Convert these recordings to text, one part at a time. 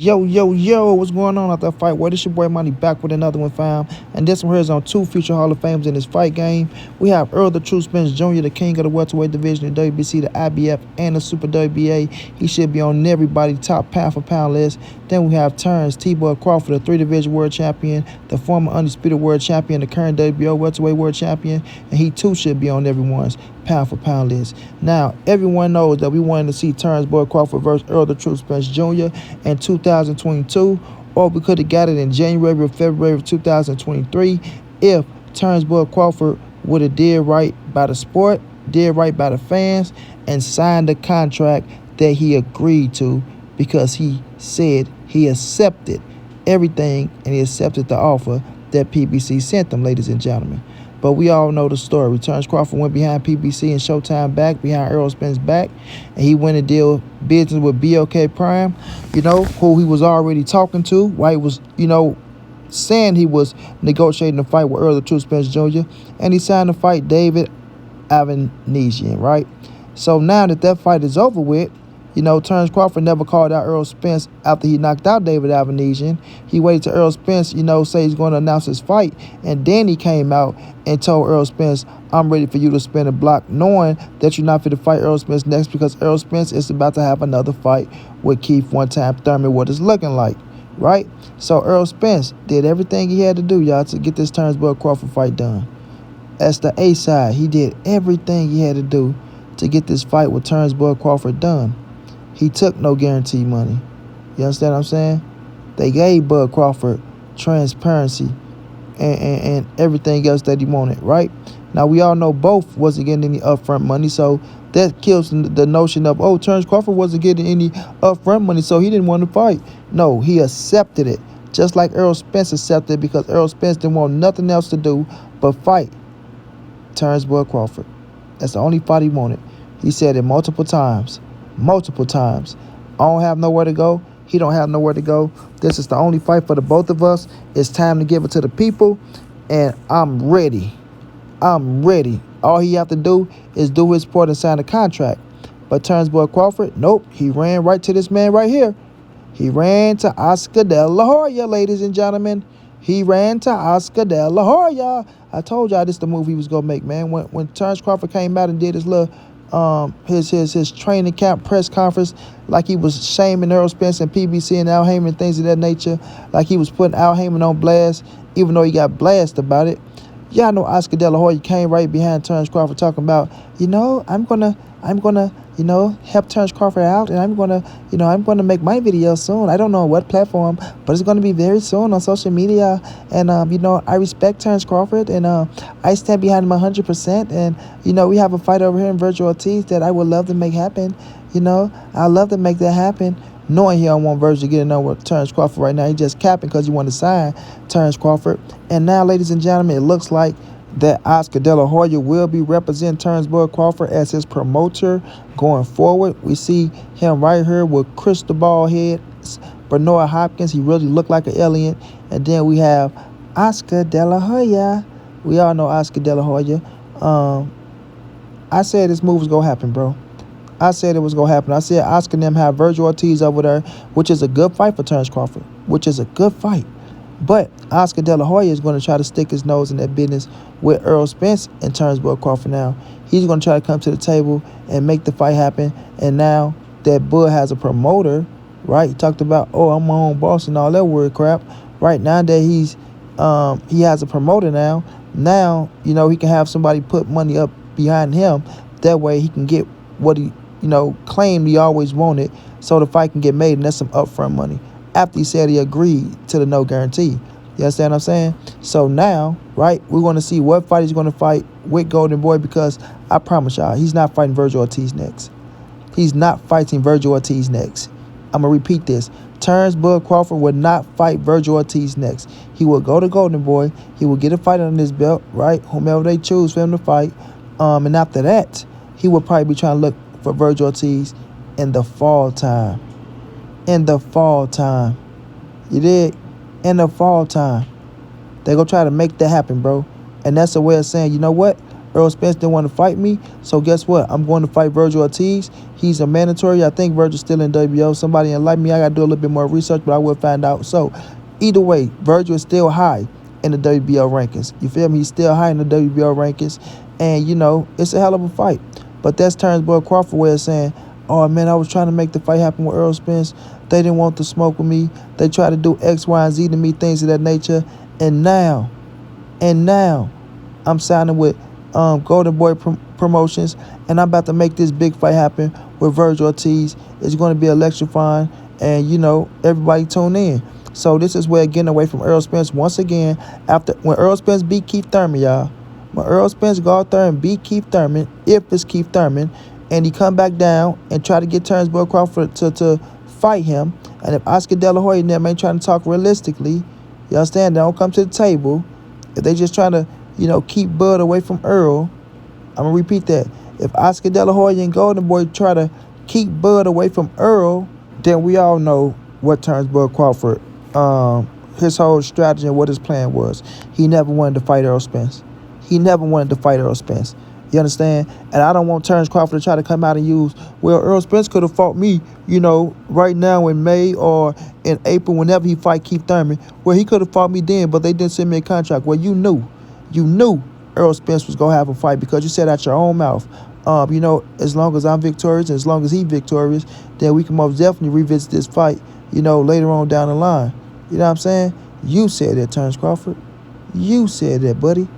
Yo, yo, yo, what's going on out that fight? Well, this your boy Money back with another one, fam. And this one here is on two future Hall of Famers in this fight game. We have Errol the True Spence Jr., the king of the welterweight division in WBC, the IBF, and the Super WBA. He should be on everybody's top pound for pound list. Then we have Terence Crawford, the three-division world champion, the former undisputed world champion, the current WBO welterweight world champion, and he too should be on everyone's pound for pound list. Now, everyone knows that we wanted to see Terence Crawford versus Errol the True Spence Jr. in 2022, or we could have got it in January or February of 2023 if Terence Crawford would have did right by the sport, did right by the fans, and signed the contract that he agreed to, because he said he accepted everything and he accepted the offer that PBC sent them, ladies and gentlemen. But we all know the story. Terence Crawford went behind PBC and Showtime back, behind Errol Spence back, and he went and did business with BOK Prime, who he was already talking to, while he was, saying he was negotiating a fight with Errol the True Spence Jr., and he signed to fight David Avanesian, right? So now that fight is over with, Terence Crawford never called out Errol Spence after he knocked out David Avanesian. He waited till Errol Spence, say he's going to announce his fight. And then he came out and told Errol Spence, I'm ready for you to spin a block, knowing that you're not fit to fight Errol Spence next, because Errol Spence is about to have another fight with Keith one-time Thurman, what it's looking like, right? So Errol Spence did everything he had to do, y'all, to get this Terence Crawford fight done. That's the A side. He did everything he had to do to get this fight with Terence Crawford done. He took no guarantee money. You understand what I'm saying? They gave Bud Crawford transparency and everything else that he wanted, right? Now, we all know both wasn't getting any upfront money, so that kills the notion of, Terence Crawford wasn't getting any upfront money, so he didn't want to fight. No, he accepted it, just like Errol Spence accepted it, because Errol Spence didn't want nothing else to do but fight Terence Crawford. That's the only fight he wanted. He said it multiple times. I don't have nowhere to go. He don't have nowhere to go. This is the only fight for the both of us. It's time to give it to the people, and I'm ready. All he have to do is do his part and sign a contract. But Terence Crawford, nope. He ran right to this man right here. He ran to Oscar De La Hoya, ladies and gentlemen. He ran to Oscar De La Hoya. I told y'all this the move he was gonna make, man. When Terence Crawford came out and did his little his training camp press conference, like he was shaming Errol Spence and PBC and Al Heyman, things of that nature, like he was putting Al Heyman on blast, even though he got blasted about it. Y'all know Oscar De La Hoya came right behind Terence Crawford talking about, I'm gonna, help Terence Crawford out, and I'm gonna make my video soon. I don't know on what platform, but it's gonna be very soon on social media. And I respect Terence Crawford, and I stand behind him 100%. And we have a fight over here in Vergil Ortiz that I would love to make happen. I'd love to make that happen. Knowing he don't want Vergil getting on with Terence Crawford right now. He just capping because he wanted to sign Terence Crawford. And now, ladies and gentlemen, it looks like that Oscar De La Hoya will be representing Terence Crawford as his promoter going forward. We see him right here with crystal ball head, Bernard Hopkins. He really looked like an alien. And then we have Oscar De La Hoya. We all know Oscar De La Hoya. I said this move was going to happen, bro. I said it was going to happen. I said Oscar and them have Vergil Ortiz over there, which is a good fight for Terence Crawford, which is a good fight. But Oscar De La Hoya is going to try to stick his nose in that business with Errol Spence and Terence Crawford now. He's going to try to come to the table and make the fight happen. And now that Bud has a promoter, right? He talked about, I'm my own boss and all that weird crap. Right now that he has a promoter now. Now, he can have somebody put money up behind him. That way he can get what he claimed he always wanted, so the fight can get made, and that's some upfront money. After he said he agreed to the no guarantee. You understand what I'm saying? So now, right, we're going to see what fight he's going to fight with Goldenboy, because I promise y'all, he's not fighting Vergil Ortiz next. He's not fighting Vergil Ortiz next. I'm going to repeat this. Terence Crawford would not fight Vergil Ortiz next. He will go to Goldenboy. He will get a fight on his belt, right? Whomever they choose for him to fight. And after that, he will probably be trying to look for Vergil Ortiz in the fall time. In the fall time. You did? In the fall time. They're going to try to make that happen, bro. And that's a way of saying, you know what? Errol Spence didn't want to fight me, so guess what? I'm going to fight Vergil Ortiz. He's a mandatory. I think Vergil's still in WBO. Somebody enlighten me. I got to do a little bit more research, but I will find out. So either way, Vergil is still high in the WBO rankings. You feel me? He's still high in the WBO rankings. And, you know, it's a hell of a fight. But that's Terence Crawford way of saying, oh, man, I was trying to make the fight happen with Errol Spence. They didn't want to smoke with me. They tried to do X, Y, and Z to me, things of that nature. And now, I'm signing with Goldenboy Promotions, and I'm about to make this big fight happen with Vergil Ortiz. It's going to be electrifying, and, you know, everybody tune in. So this is where getting away from Errol Spence once again. After when Errol Spence beat Keith Thurman, y'all. When Errol Spence go out there and beat Keith Thurman, if it's Keith Thurman, and he come back down and try to get Terence Crawford to fight him, and if Oscar De La Hoya and them ain't trying to talk realistically, you understand? They don't come to the table. If they just trying to, you know, keep Bud away from Errol, I'm going to repeat that. If Oscar De La Hoya and Goldenboy try to keep Bud away from Errol, then we all know what Terence Crawford, his whole strategy and what his plan was. He never wanted to fight Errol Spence. He never wanted to fight Errol Spence. You understand? And I don't want Terence Crawford to try to come out and use, well, Errol Spence could have fought me, you know, right now in May or in April, whenever he fight Keith Thurman. Well, he could have fought me then, but they didn't send me a contract. Well, you knew Errol Spence was going to have a fight because you said out your own mouth, you know, as long as I'm victorious, as long as he's victorious, then we can most definitely revisit this fight, you know, later on down the line. You know what I'm saying? You said that, Terence Crawford. You said that, buddy.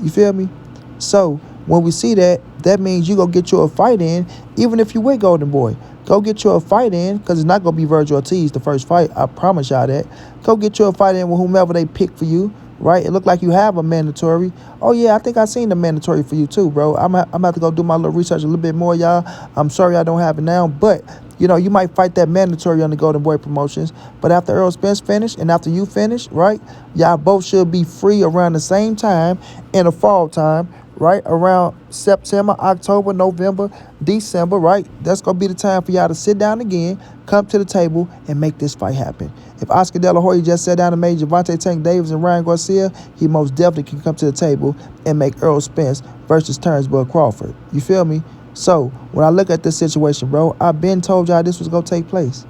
You feel me? So when we see that, that means you go get you a fight in, even if you with Goldenboy. Go get you a fight in, because it's not going to be Vergil Ortiz the first fight. I promise y'all that. Go get you a fight in with whomever they pick for you, right? It look like you have a mandatory. Oh, yeah, I think I seen the mandatory for you too, bro. I'm about to go do my little research a little bit more, y'all. I'm sorry I don't have it now, but, you know, you might fight that mandatory on the Goldenboy Promotions. But after Errol Spence finish and after you finish, right, y'all both should be free around the same time in the fall time, right, around September, October, November, December, right? That's going to be the time for y'all to sit down again, come to the table, and make this fight happen. If Oscar De La Hoya just sat down and made Gervonta Tank Davis and Ryan Garcia, he most definitely can come to the table and make Errol Spence versus Terence Crawford. You feel me? So, when I look at this situation, bro, I've been told y'all this was going to take place.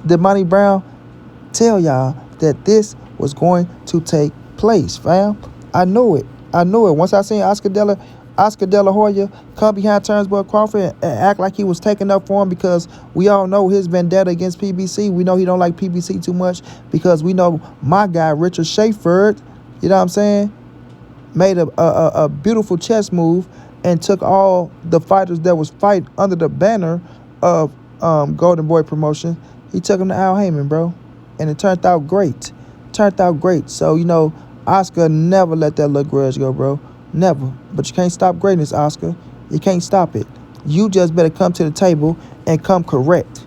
Did montray-brown tell y'all that this was going to take place, fam? I knew it. Once I seen Oscar De La Hoya come behind Terence Crawford and act like he was taking up for him, because we all know his vendetta against PBC. We know he don't like PBC too much, because we know my guy, Richard Schaefer, you know what I'm saying, made a beautiful chess move and took all the fighters that was fighting under the banner of Goldenboy Promotion. He took them to Al Heyman, bro. And it turned out great. So, you know, Oscar never let that little grudge go, bro. Never. But you can't stop greatness, Oscar. You can't stop it. You just better come to the table and come correct.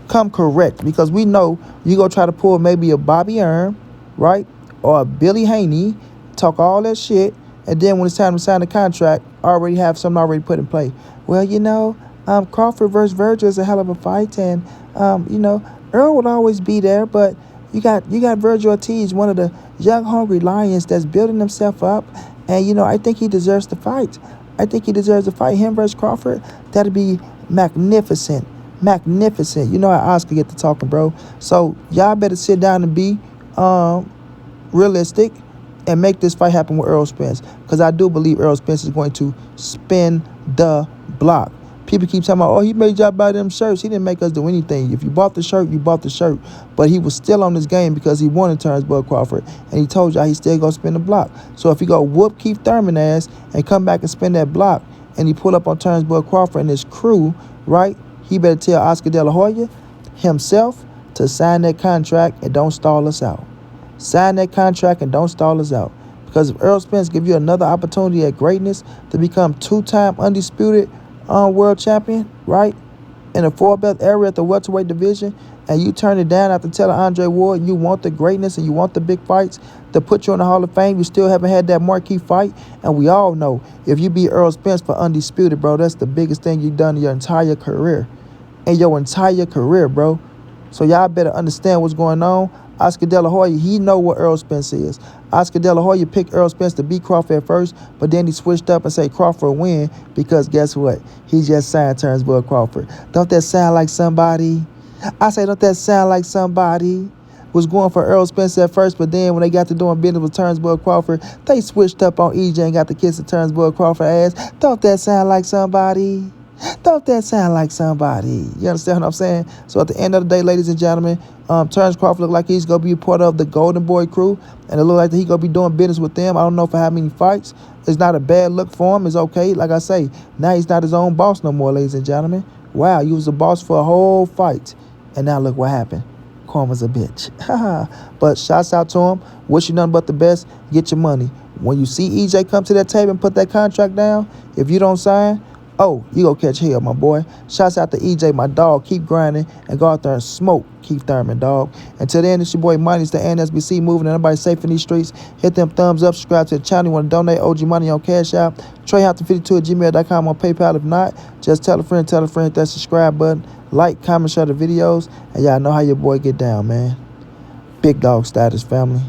Come correct. Because we know you go try to pull maybe a Bobby Earn, right? Or a Billy Haney, talk all that shit, and then when it's time to sign the contract, already have something already put in play. Well, you know, Crawford versus Vergil is a hell of a fight, and, you know, Earl would always be there, but you got Vergil Ortiz, one of the young, hungry lions that's building himself up. And, you know, I think he deserves to fight. Him versus Crawford. That'd be magnificent. You know how Oscar get to talking, bro. So y'all better sit down and be realistic and make this fight happen with Errol Spence. Because I do believe Errol Spence is going to spin the block. People keep talking about, oh, he made y'all buy them shirts. He didn't make us do anything. If you bought the shirt, you bought the shirt. But he was still on this game because he wanted Terence Crawford. And he told y'all he still going to spin the block. So if he go whoop Keith Thurman ass and come back and spin that block, and he pull up on Terence Crawford and his crew, right, he better tell Oscar De La Hoya himself to sign that contract and don't stall us out. Because if Errol Spence give you another opportunity at greatness to become two-time undisputed world champion, right, in a four-belt area at the welterweight division, and you turn it down after telling Andre Ward you want the greatness and you want the big fights to put you in the Hall of Fame, you still haven't had that marquee fight. And we all know if you beat Errol Spence for undisputed, bro, that's the biggest thing you've done in your entire career. Bro. So y'all better understand what's going on. Oscar De La Hoya, he know what Errol Spence is. Oscar De La Hoya picked Errol Spence to beat Crawford at first, but then he switched up and said Crawford win because guess what? He just signed Terence Crawford. Don't that sound like somebody? I say, don't that sound like somebody was going for Errol Spence at first, but then when they got to doing business with Terence Crawford, they switched up on EJ and got the kiss of Terence Crawford ass. Don't that sound like somebody? Don't that sound like somebody? You understand what I'm saying? So at the end of the day, ladies and gentlemen, Terence Crawford look like he's going to be a part of the Goldenboy crew, and it look like he's going to be doing business with them. I don't know for how many fights. It's not a bad look for him. It's okay. Like I say, now he's not his own boss no more, ladies and gentlemen. Wow, you was the boss for a whole fight, and now look what happened. Karma's a bitch. But shouts out to him. Wish you nothing but the best. Get your money. When you see EJ come to that table and put that contract down, if you don't sign, oh, you go catch hell, my boy. Shouts out to EJ, my dog. Keep grinding and go out there and smoke Keith Thurman, dog. Until then, it's your boy Money. It's the NSBC moving. Everybody safe in these streets. Hit them thumbs up. Subscribe to the channel. You want to donate OG money on Cash App. TreyHouse52@gmail.com on PayPal. If not, just tell a friend, hit that subscribe button. Like, comment, share the videos. And y'all know how your boy get down, man. Big dog status, family.